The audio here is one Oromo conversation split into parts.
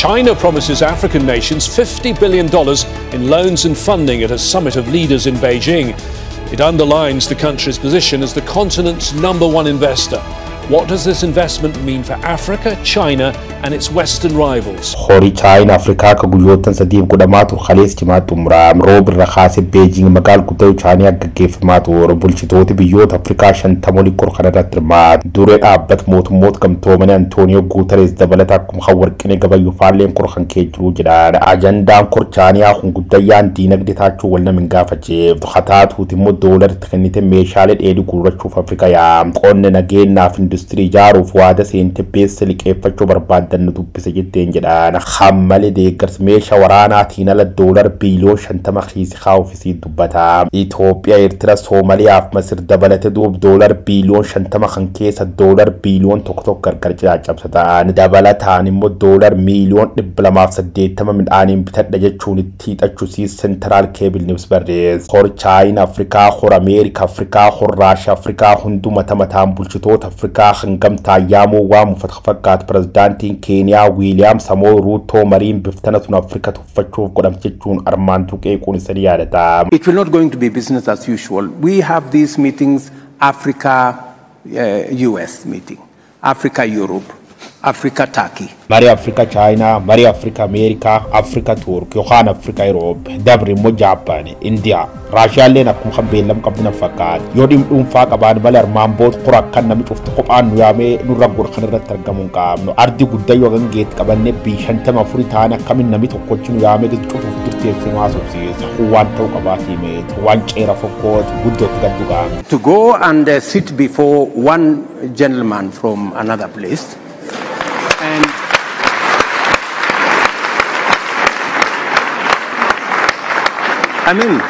China promises African nations $50 billion in loans and funding at a summit of leaders in Beijing. It underlines the country's position as the continent's #1 investor. What does this investment mean for Africa, China and its Western rivals? Hori China Africa ka guyyoottan sadiif godhamaatu khalees cimaatu muraam roob irra khaasee Beijing magaal guddoo China gaggeeffamaatu bulchitooti biyyoota Afrikaa 50 kor kanarratti hirmaatu dure dhaabbat mootummoota gamtoomanii Antonio Guterres dabalata akkuma warqine gabayyuu faalleen kor kan kee jiru jedhaan ajandaan kor China kun guddayyaan diinagdee taachuu wal namin gaafacheef khataatuuti immoo doolaritti kennite meeshaalee dheedhii gurrachuuf Afrikaa yaa qonna nageenyaaf industrii jaaruuf waada seente beessa liqeeffachuu barbaadan dubbise jetteen jedhaan hammale deeggars meeshaa waraanaatiin ala doolar biiliyoon 50 xiisi ofisii dubbata Itoophiyaa Eertira Soomaaliyaaf Masir dabalate duub doolar biiliyoon 50 kan keessa doolar biiliyoon tokko gargar cabsataan dabalataan immoo doolar miiliyoon 280 midhaaniin bitadha jechuun itti hidhachuusii Central Cable News barrees hor China Afrikaa hor Ameerika Afrikaa hor Raashiyaa Afrikaa hunduma mataan bulchitoota Afrikaa hangam taayyaamuu waamu fakkaatu pirezidaantiin Keeniyaa Wiiliyaam Samoo Ruuto mariin biftana tun Afrikaa tuffachuuf godhamchechuun armaan tuqeequun isanii yaadata. It will not going to be business as usual. We have these meetings, Africa US meeting, Africa Europe, Africa Turkey. Mari Africa China, Mari Africa America, Africa Turkey, Yohan Africa Europe, Dabri mo Japan, India, Russia leen akkuma kan beellam qabdina fakkaat yoo dhuunfaa qabaan balar maamboot qorakkan nami cuftu qophaan nu yaamee nurra gurkan irratti argamuun qaabnu ardi guddayyoo gangeet qabanne biishantama furii ta'an akkamin nami tokkochi nu yaamee cufuuf turteessee maasubsiisa waan ta'uu qabaatii meet waan ceera fokkoot guddootti gaddu qaam. To go and sit before one gentleman from another place and I mean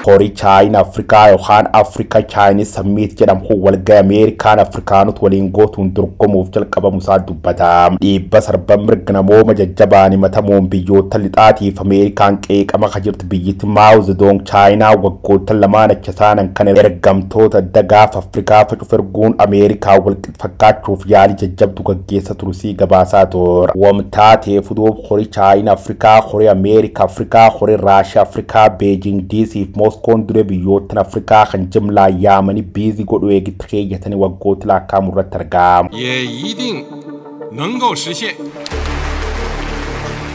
hori China Africa yohan Africa Chinese summit jedham ku walga American Afrikaanot waliin gootuun durgomuuf jalqaba musaa dubbata dhibba sarba mirgna moo majajjabaani matamoon biyyoota lixaatiif American qeeqama kajirti biyyiti Mao Zedong China waggoota lamaan achasaanan kan ergamtoota dagaaf Afrikaa facuferguun America wal fakkaachuuf yaali jajjabdu gaggeessa turusii gabaasaa tor wamtaatee fudoof hori China Africa hori America Africa hori Russia Africa Beijing DC Kondure biyyoottan Afrikaa kan jimlaa yaamani biizi godhu eegitti keeyyatani waggooti laakkaamurratti argaam.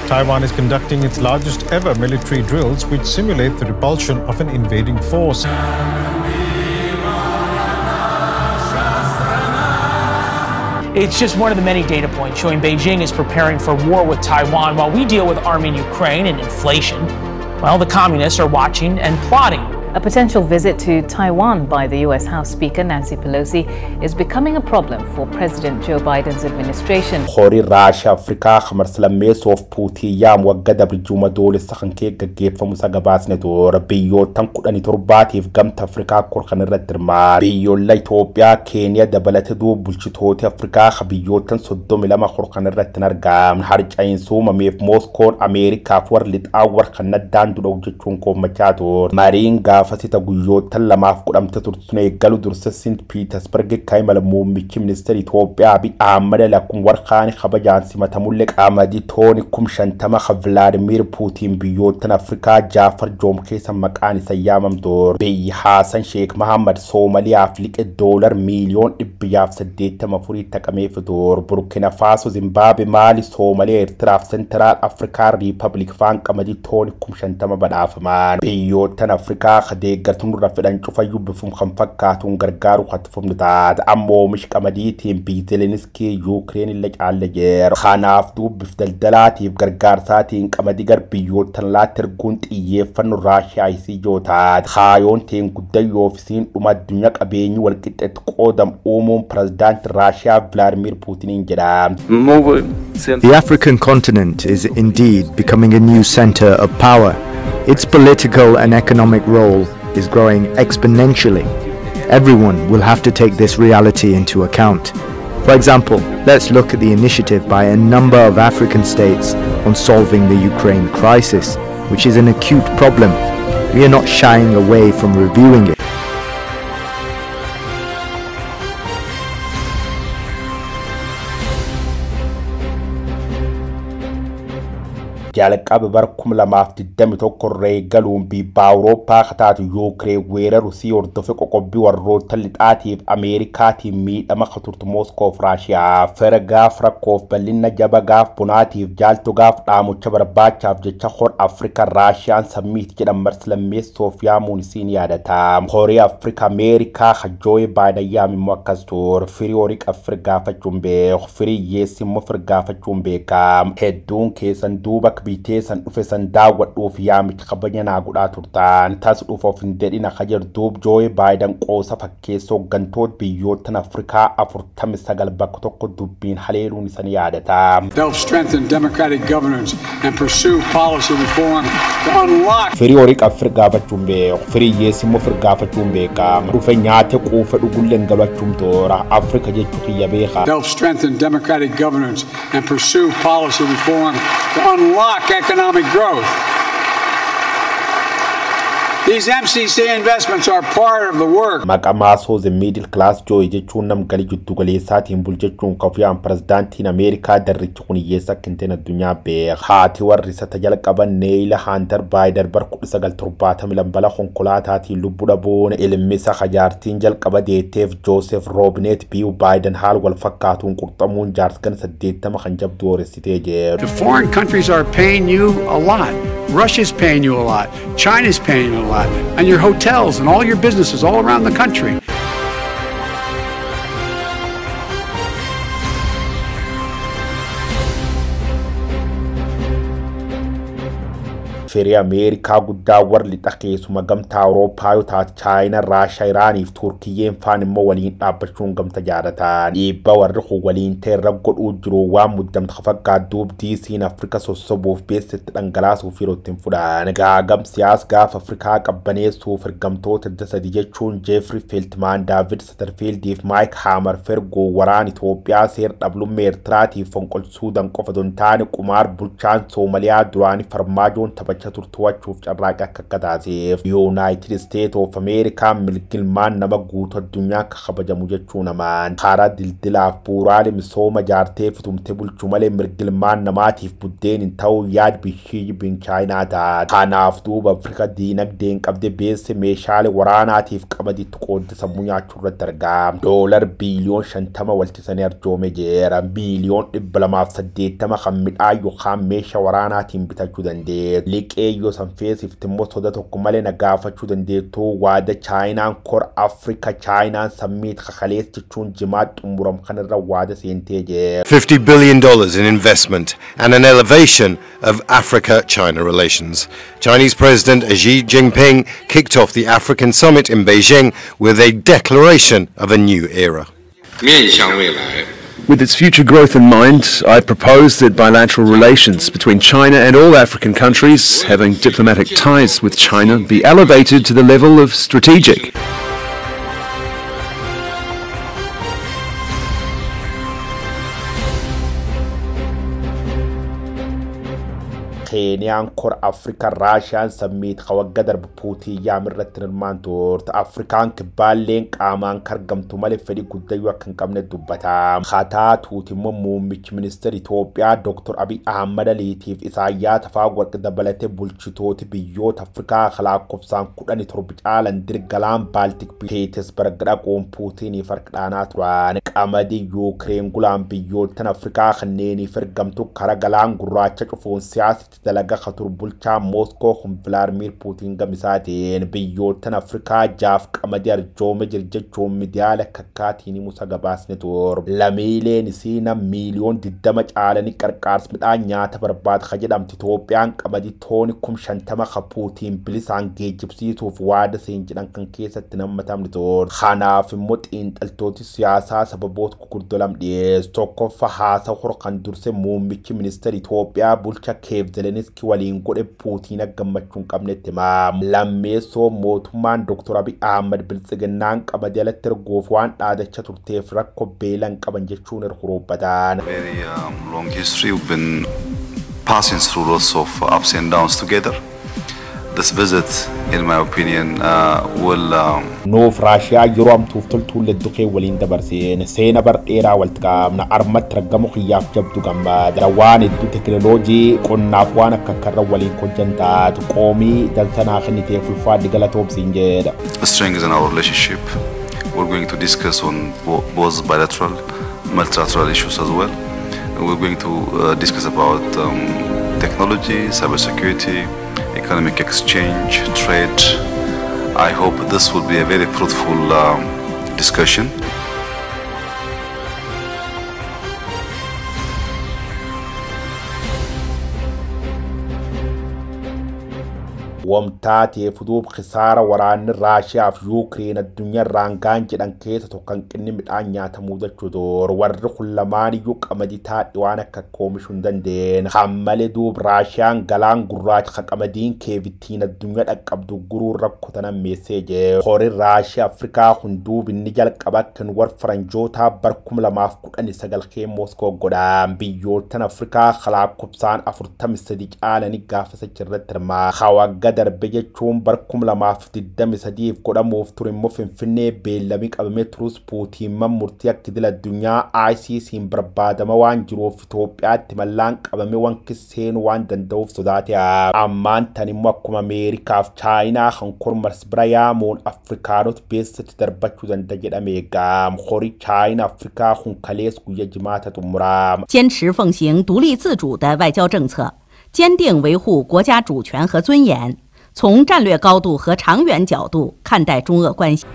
Taiwan is conducting its largest ever military drills which simulate the repulsion of an invading force. It's just one of the many data points showing Beijing is preparing for war with Taiwan while we deal with army in Ukraine and inflation. Well, the communists are watching and plotting. A potential visit to Taiwan by the US House Speaker Nancy Pelosi is becoming a problem for President Joe Biden's administration. Hori Russia Africa khamarsalame sof Putin yam wagada bijuma dole sakhanke gaggeeffamu sagabaasne door biyyoottan 17 gamta Africa korkan irrattirma biyyolla Ethiopia Kenya dabalate do bulchitooti Africa biyyoottan 32 korkan irrattin argam harcayn suma meef Moscow America warlit awar kanadan do jechuun ko machator maringa fasita guyyoottan lamaaf qudhamte turtune galu dursa St Petersburg kaymala muummichi minister Ethiopia Abiy Ahmed lakum warqaani khabajaan simatamulle qaamadi tooni kum shantama Vladimir Putin biyyoottan Afrikaa Jaafar Joomkeessa maqaan isa yaamamtoor biyyi Hassan Sheikh Mohammed Soomaaliyaaf liqe doolar miiliyoon 180 furii taqamee fidoor Burkina Faso Zimbabwe Mali Soomaaliyaa Eertiraaf Central African Republic faan qaamadi tooni kum shantama badhaafamaan biyyoottan Afrikaa deeggartuun rafidhan cufayyuu bifum kan fakkaatuun gargaaru qatfumni taat ammoo mish qamadiitiin Zelenski Ukraine illa caalle jeer kanaaf dubbif daldalaatiif gargaarsaatiin qamadii gar biyyoottan laatirguun xiyyeeffannu Raashiyaa isii jootaat haayoon teen guddayyoo ofisiin dhuma addunyaa qabeenyi walqixxeetti qoodam uumuun pirezidaanti Raashiyaa Vladimir Putiniin jedha. The African continent is indeed becoming a new center of power. Its political and economic role is growing exponentially. Everyone will have to take this reality into account. For example, let's look at the initiative by a number of African states on solving the Ukraine crisis, which is an acute problem. We are not shying away from reviewing it. jalqaba barkum lamaaf diddami tokkorree galuun bibbaa Awurooppaa kataatu Yuukireen weeraru sii hordofe qoqqobbii warroota lixaatiif Ameerikaatiin miidhama katurtu Mooskoof Raashiyaa fergaaf rakkoof bal'ina jaba gaaf bunaatiif jaaltu gaaf dhaamucha barbaachaaf jecha hor Afrikaa Raashiyaan sammiit jedhan marslammeessoof yaamuun isiin yaadata. Horii Afrikaa Ameerikaa Joe Biden yaamimmoo akkas tur firii horii qaffir gaafachuun beeku firii yeessimmoo firgaafachuun beeka hedduun keessan duuba biteessan dhufe san daawwadhuuf yaamicha kabanya naa godhaa turtan tas dhufuuf hin dedhina kajer duub Joe Biden qoosa fakkeessoo gantoot biyyoottan Afrikaa 49 bakka tokko dubbiin haleeluun isan yaadata. They'll strengthen democratic governance and pursue policy reform to unlock firii horii qaffir gaafachuun beeku firii yeessimmoo firgaafachuun beeka dhufe nyaate quufa dhugulleen galwachuun toora Afrika jechuu kiyya beeka. They'll strengthen democratic governance and pursue policy reform to unlock economic growth. These MCC investments are part of the work. Maqamaasoo the middle class Joe jechuun nam galii jiddu galeessaatiin bulchachuun kafiyaan pirezidaantiin Ameerikaa darrichi kun hiyyeessa kinteen addunyaa beek. Haati warri isa jalqaban Neil Hunter Biden bar 1970 bala konkolaataatiin lubbu dhabuun ilmi isa hajaartiin jalqaba deetteef Joseph Robinette Bill Biden haal wal fakkaatuun qurxamuun jaarsgan 80 kan jabdu horesitee jeeru. The foreign countries are paying you a lot. Russia's paying you a lot. China's paying you a lot. And your hotels and all your businesses all around the country. Firii Ameerikaa guddaa warri lixa keessuma gamtaa Awurooppaa yoo taate Chaayinaa, Raashiyaa, Iraaniif Turkiyyeen faan immoo waliin dhaabbachuun gamta jaaratan. Dhiibbaa warri kun waliin teerra godhuu jiru waan muddamta fakkaattuuf diisiin Afrika sossobuuf beeksitti dhangalaasuuf yeroo ittiin fudhan. Gaagam siyaas gaaf Afrikaa qabbaneessuuf ergamtoota sadii jechuun Jeffrey Feltman, David Satterfield fi Mike Hammerberg waraan Itoophiyaa seera dhablummaa Eertiraatiif fonqolsuudhaan qofa don taane qumaar bulchaan Soomaliyaa duraanii Farmaajoon taphacha turtuwachuuf carraaqa akka kataasiif United States of America milgilmaan nama guutuu addunyaa akka kabajamu jechuu namaan karaa dildilaaf bu'uuraalee misooma jaartee fitumte bulchuu malee milgilmaan namaatiif buddeen hin ta'u yaad bishii bin Chaayinaa taate. Kanaaf duuba Afrika diinagdeen qabde beesse meeshaalee waraanaatiif qabaditti qoodde sammuu nyaachuu irratti argama. Doolar biiliyoon 50 waltisanii arjoome jeera. Biiliyoon 280 kan midhaan yookaan meeshaa waraanaatiin bitachuu dandeenya. Liqeeyyoo sanfeesiif timmoo soda tokko malee nagaafachuu dandeettuu waada Chaayinaan kor Afrika Chaayinaan sammiit kakalees jechuun jimaa xumuram kanarra waada seentee jee. $50 billion in investment and an elevation of Africa-China relations. Chinese President Xi Jinping kicked off the African summit in Beijing with a declaration of a new era. With its future growth in mind, I propose that bilateral relations between China and all African countries having diplomatic ties with China be elevated to the level of strategic. Kenyaan kor Afrika Raashiyaan sammiit kawagga darba Puutii yaamirratti hirmaan turte. Afrikaan kibbaalleen qaamaan kargamtu malee fedhii guddayyuu akka hin qabne dubbata. Kataa tuutimmoo muummichi ministeera Itoophiyaa Dr. Abiy Ahmad Aliitiif Isaayyaas Afewerqi dabalatee bulchitooti biyyoota Afrikaa lakkoofsaan 17 caalan dirgalaan Baaltik Petersburg dhaquun Puutiiniif harkadhaanaa turan. Qamadii Yuukireen gulaan biyyoottan Afrikaa kanneeniif ergamtu kara galaan gurraacha cufuun siyaasatti dalaga khatur bulchaa Moskoo kun Vladimir Putin gamisaatiin biyyoottan Afrikaa jaaf qamadii arjoome jirjechuun miidiyaala kakkaatiin musa gabaasne tur. Lamiileen isiina miiliyoon 20 caalanii qarqaars midhaan nyaata barbaada ka jedhamti Itoophiyaan qamadii tooni 50 ka Putin bilisaan geejjibsiisuuf waada seen jedhan kan keessatti nammatamni tur. Kanaaf immoo xiinxaltooti siyaasaa sababoota gurguddoo lama dhiyeessu. Tokkoffaa haasaa horkan durse muummichi ministeera Itoophiyaa bulcha Keev Zeleniski waliin godhe Putin gammachuun qabnetti maam. Lammeessoo mootummaan Dr. Abiy Ahmad biltsiginnaan qamadii alatti erguuf waan dhaadacha turteef rakkoo beelan qaban jechuun erguroobbataan. Very long history. We've been passing through lots of ups and downs together. This visit, in my opinion, will Noof Raashiyaa yeroo amtuuf toltuun leddukee waliin dabarseen seena bardheeraa walitti qabna armatti raggamu xiyyaaf jabdu gammada waan hedduu teknooloojii qonnaaf waan akka karra waliin hojjantaatu qoomii daltanaa kennitee fulfaadhi galatoomsiin jedha. Strengthen our relationship. We're going to discuss on both bilateral, multilateral issues as well. We're going to discuss about technology, cybersecurity, economic exchange, trade. I hope this will be a very fruitful discussion. Wamtaatee fuduuf khisaara waraanni Raashiyaa fi Yuukireen addunyaa raangaan jedhan keessa tokko hanqinni midhaan nyaatamuu jechuudha. Warri kun lamaan iyyuu qamadii taadhi waan akka oomishuu hin dandeenye. Kan malee duub Raashiyaan galaan gurraacha qamadiin keevittiin addunyaa dhaqqabdu guruu rakkoo meessee jee. Horiin Raashiyaa Afrikaa hunduu binni jalqaba kan war Faranjootaa bar 2019 kee Mooskoo godhaan biyyoottan Afrikaa lakkoofsaan 43 caalanii gaafasa jirratti hirmaa. Hawagga darbe jechuun bar 2023 godhamuuf ture immoo Finfinnee beellamii qabamee turus Puutiin murtii akka idil addunyaa ICC'n barbaadama waan jiruuf Itoophiyaatti mallaan qabamee waan kisseen waan danda'uuf sodaate. Ammaan tan immoo akkuma Ameerikaaf Chaayinaa kan kormars bira yaamuun Afrikaanota beessatti darbachuu danda'a jedhamee gaam horii Chaayinaa Afrikaa kun kalees guyyaa jimaata xumuraa. 坚持奉行独立自主的外交政策，坚定维护国家主权和尊严，从战略高度和长远角度看待中俄关系。